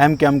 MKM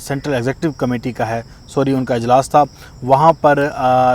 central executive committee کا ہے ان کا اجلاس تھا، وہاں پر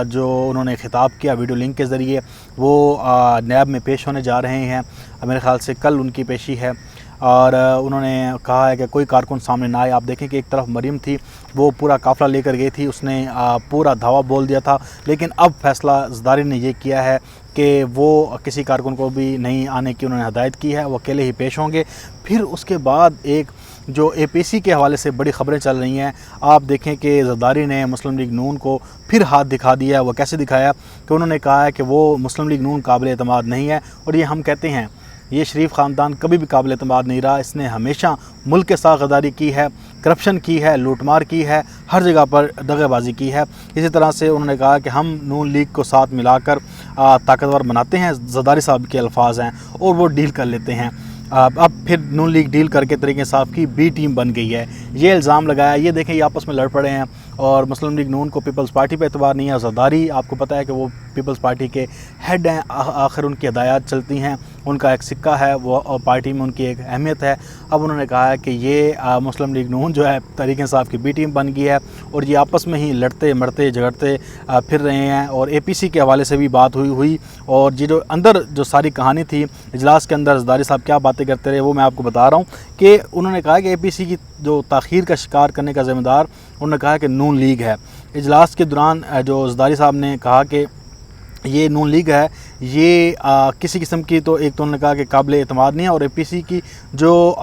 جو انہوں نے خطاب کیا ویڈیو لنک کے ذریعے، وہ نیب میں پیش ہونے جا رہے ہیں، میرے خیال سے کل ان کی پیشی ہے، اور انہوں نے کہا ہے کہ کوئی کارکن سامنے نہ آئے۔ آپ دیکھیں کہ ایک طرف مریم تھی، وہ پورا قافلہ لے کر گئی تھی، اس نے پورا دھاوا بول دیا تھا، لیکن اب فیصلہ زرداری نے یہ کیا ہے کہ وہ کسی کارکن کو بھی نہیں آنے کی انہوں نے ہدایت کی ہے، وہ اکیلے ہی پیش ہوں گے۔ پھر اس کے بعد ایک جو اے پی سی کے حوالے سے بڑی خبریں چل رہی ہیں، آپ دیکھیں کہ زرداری نے مسلم لیگ نون کو پھر ہاتھ دکھا دیا ہے۔ وہ کیسے دکھایا کہ انہوں نے کہا ہے کہ وہ مسلم لیگ نون قابل اعتماد نہیں ہے، اور یہ ہم کہتے ہیں یہ شریف خاندان کبھی بھی قابل اعتماد نہیں رہا، اس نے ہمیشہ ملک کے ساتھ غداری کی ہے، کرپشن کی ہے، لوٹ مار کی ہے، ہر جگہ پر دغے بازی کی ہے۔ اسی طرح سے انہوں نے کہا کہ ہم نون لیگ کو ساتھ ملا کر طاقتور بناتے ہیں، زرداری صاحب کے الفاظ ہیں، اور وہ ڈیل کر لیتے ہیں۔ اب پھر نون لیگ ڈیل کر کے طریقے انصاف کی بی ٹیم بن گئی ہے، یہ الزام لگایا۔ یہ دیکھیں یہ آپس میں لڑ پڑے ہیں، اور مسلم لیگ نون کو پیپلز پارٹی پہ اعتبار نہیں ہے۔ زرداری آپ کو پتہ ہے کہ وہ پیپلز پارٹی کے ہیڈ ہیں، آخر ان کی ہدایات چلتی ہیں، ان کا ایک سکہ ہے، وہ پارٹی میں ان کی ایک اہمیت ہے۔ اب انہوں نے کہا ہے کہ یہ مسلم لیگ نون جو ہے تحریک انصاف کی بی ٹیم بن گئی ہے، اور یہ آپس میں ہی لڑتے مرتے جھگڑتے پھر رہے ہیں۔ اور اے پی سی کے حوالے سے بھی بات ہوئی، اور یہ جو اندر جو ساری کہانی تھی اجلاس کے اندر، زرداری صاحب کیا باتیں کرتے رہے وہ میں آپ کو بتا رہا ہوں کہ انہوں نے کہا کہ اے پی سی کی جو تاخیر کا شکار کرنے کا ذمہ دار انہوں نے کہا کہ نون لیگ ہے۔ اجلاس کے دوران جو زرداری صاحب نے کہا کہ یہ نون لیگ ہے، یہ کسی قسم کی تو ایک تو انہوں نے کہا کہ قابل اعتماد نہیں ہے، اور اے پی سی کی جو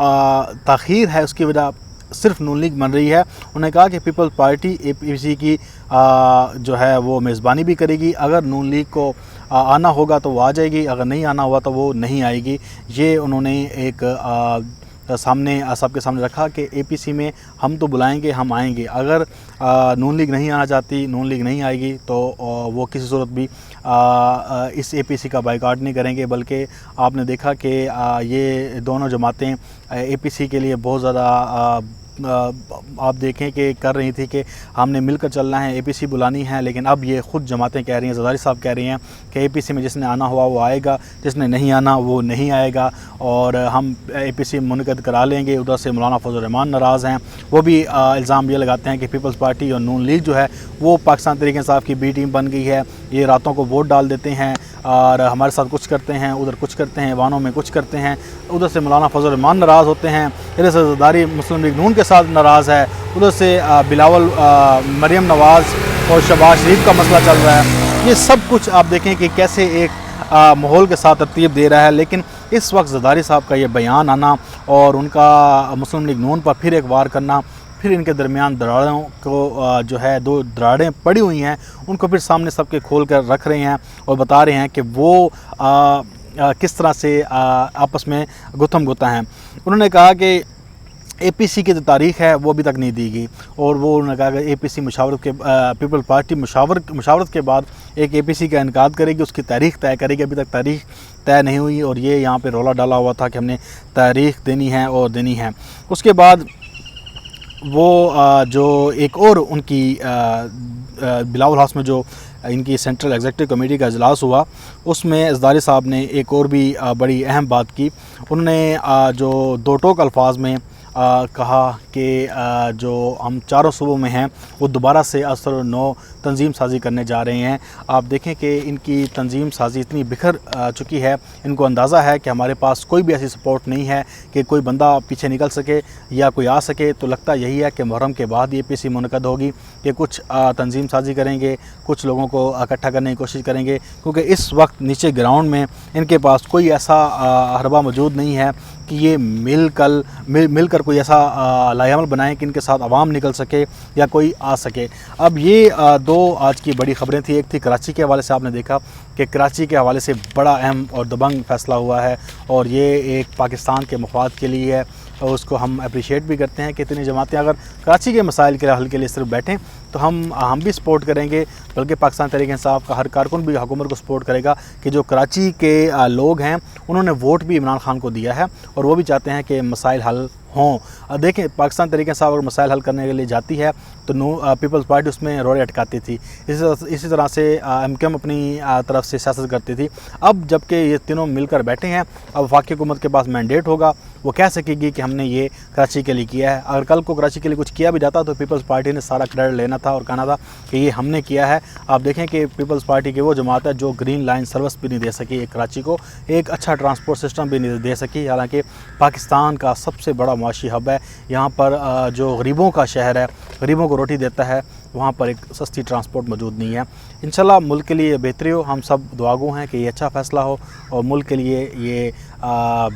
تاخیر ہے اس کی وجہ صرف نون لیگ بن رہی ہے۔ انہوں نے کہا کہ پیپلز پارٹی اے پی سی کی جو ہے وہ میزبانی بھی کرے گی، اگر نون لیگ کو آنا ہوگا تو وہ آ جائے گی، اگر نہیں آنا ہوا تو وہ نہیں آئے گی۔ یہ انہوں نے ایک سامنے سب کے سامنے رکھا کہ اے پی سی میں ہم تو بلائیں گے، ہم آئیں گے، اگر نون لیگ نہیں آنا چاہتی، نون لیگ نہیں آئے گی تو وہ کسی صورت بھی اس اے پی سی کا بائیکاٹ نہیں کریں گے۔ بلکہ آپ نے دیکھا کہ یہ دونوں جماعتیں اے پی سی کے لیے بہت زیادہ آپ دیکھیں کہ کر رہی تھی کہ ہم نے مل کر چلنا ہے، اے پی سی بلانی ہے، لیکن اب یہ خود جماعتیں کہہ رہی ہیں، زرداری صاحب کہہ رہی ہیں کہ اے پی سی میں جس نے آنا ہوا وہ آئے گا، جس نے نہیں آنا وہ نہیں آئے گا، اور ہم اے پی سی منعقد کرا لیں گے۔ ادھر سے مولانا فضل الرحمان ناراض ہیں، وہ بھی الزام یہ لگاتے ہیں کہ پیپلز پارٹی اور نون لیگ جو ہے وہ پاکستان تحریک انصاف کی بی ٹیم بن گئی ہے، یہ راتوں کو ووٹ ڈال دیتے ہیں اور ہمارے ساتھ کچھ کرتے ہیں، ادھر کچھ کرتے ہیں، وانوں میں کچھ کرتے ہیں۔ ادھر سے مولانا فضل الرحمان ناراض ہوتے ہیں، ادھر سے زرداری مسلم لیگ نون کے ساتھ ناراض ہے، ادھر سے بلاول مریم نواز اور شہباز شریف کا مسئلہ چل رہا ہے۔ یہ سب کچھ آپ دیکھیں کہ کیسے ایک ماحول کے ساتھ ترتیب دے رہا ہے، لیکن اس وقت زرداری صاحب کا یہ بیان آنا اور ان کا مسلم لیگ نون پر پھر ایک وار کرنا، پھر ان کے درمیان دراڑوں کو جو ہے دو دراڑیں پڑی ہوئی ہیں ان کو پھر سامنے سب کے کھول کر رکھ رہے ہیں اور بتا رہے ہیں کہ وہ کس طرح سے آپس میں گتھم گتہ ہیں۔ انہوں نے کہا کہ اے پی سی کی جو تاریخ ہے وہ ابھی تک نہیں دی گئی، اور وہ انہوں نے کہا کہ اے پی سی مشاورت کے پیپل پارٹی مشاورت کے بعد ایک اے پی سی کا انعقاد کرے گی، اس کی تاریخ طے کرے گی۔ ابھی تک تاریخ طے نہیں ہوئی، اور یہ یہاں پہ رولا ڈالا ہوا تھا کہ ہم نے تاریخ دینی ہے اور دینی ہے۔ اس کے بعد وہ جو ایک اور ان کی بلاول ہاؤس میں جو ان کی سینٹرل ایگزیکٹو کمیٹی کا اجلاس ہوا، اس میں زرداری صاحب نے ایک اور بھی بڑی اہم بات کی۔ انہوں نے جو دو ٹوک الفاظ میں کہا کہ جو ہم چاروں صوبوں میں ہیں وہ دوبارہ سے اثر و نو تنظیم سازی کرنے جا رہے ہیں۔ آپ دیکھیں کہ ان کی تنظیم سازی اتنی بکھر چکی ہے، ان کو اندازہ ہے کہ ہمارے پاس کوئی بھی ایسی سپورٹ نہیں ہے کہ کوئی بندہ پیچھے نکل سکے یا کوئی آ سکے، تو لگتا یہی ہے کہ محرم کے بعد یہ پی سی منعقد ہوگی کہ کچھ تنظیم سازی کریں گے، کچھ لوگوں کو اکٹھا کرنے کی کوشش کریں گے، کیونکہ اس وقت نیچے گراؤنڈ میں ان کے پاس کوئی ایسا حربہ موجود نہیں ہے کہ یہ مل کر کوئی ایسا لائحہ عمل بنائیں کہ ان کے ساتھ عوام نکل سکے یا کوئی آ سکے۔ اب یہ دو آج کی بڑی خبریں تھیں، ایک تھی کراچی کے حوالے سے، آپ نے دیکھا کہ کراچی کے حوالے سے بڑا اہم اور دبنگ فیصلہ ہوا ہے، اور یہ ایک پاکستان کے مفاد کے لیے ہے، اور اس کو ہم اپریشیٹ بھی کرتے ہیں کہ اتنی جماعتیں اگر کراچی کے مسائل کے حل کے لیے صرف بیٹھیں تو ہم بھی سپورٹ کریں گے، بلکہ پاکستان تحریک انصاف کا ہر کارکن بھی حکومت کو سپورٹ کرے گا کہ جو کراچی کے لوگ ہیں انہوں نے ووٹ بھی عمران خان کو دیا ہے، اور وہ بھی چاہتے ہیں کہ مسائل حل ہوں۔ دیکھیں پاکستان تحریک انصاف اگر مسائل حل کرنے کے لیے جاتی ہے تو پیپلز پارٹی اس میں روڑے اٹکاتی تھی، اسی طرح سے ایم کیو ایم اپنی طرف سے سیاست کرتی تھی۔ اب جب کہ یہ تینوں مل کر بیٹھے ہیں، اب وفاقی حکومت کے پاس مینڈیٹ ہوگا، وہ کہہ سکے گی کہ ہم نے یہ کراچی کے لیے کیا ہے. اگر کل کو کراچی کے لیے کچھ کیا بھی جاتا تو پیپلز پارٹی نے سارا کریڈٹ لینا تھا اور کہنا تھا کہ یہ ہم نے کیا ہے. آپ دیکھیں کہ پیپلز پارٹی کی وہ جماعت ہے جو گرین لائن سروس بھی نہیں دے سکی ایک کراچی کو, ایک اچھا ٹرانسپورٹ سسٹم بھی نہیں دے سکی, حالانکہ پاکستان کا سب سے بڑا معاشی ہب ہے. یہاں پر جو غریبوں کا شہر ہے, غریبوں کو روٹی دیتا ہے, وہاں پر ایک سستی ٹرانسپورٹ موجود نہیں ہے. انشاءاللہ ملک کے لیے بہتری ہو, ہم سب دعاگو ہیں کہ یہ اچھا فیصلہ ہو اور ملک کے لیے یہ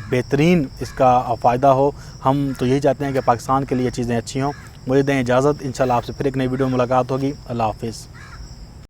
بہترین اس کا فائدہ ہو. ہم تو یہی چاہتے ہیں کہ پاکستان کے لیے چیزیں اچھی ہوں. مجھے دیں اجازت, انشاءاللہ آپ سے پھر ایک نئی ویڈیو ملاقات ہوگی. اللہ حافظ.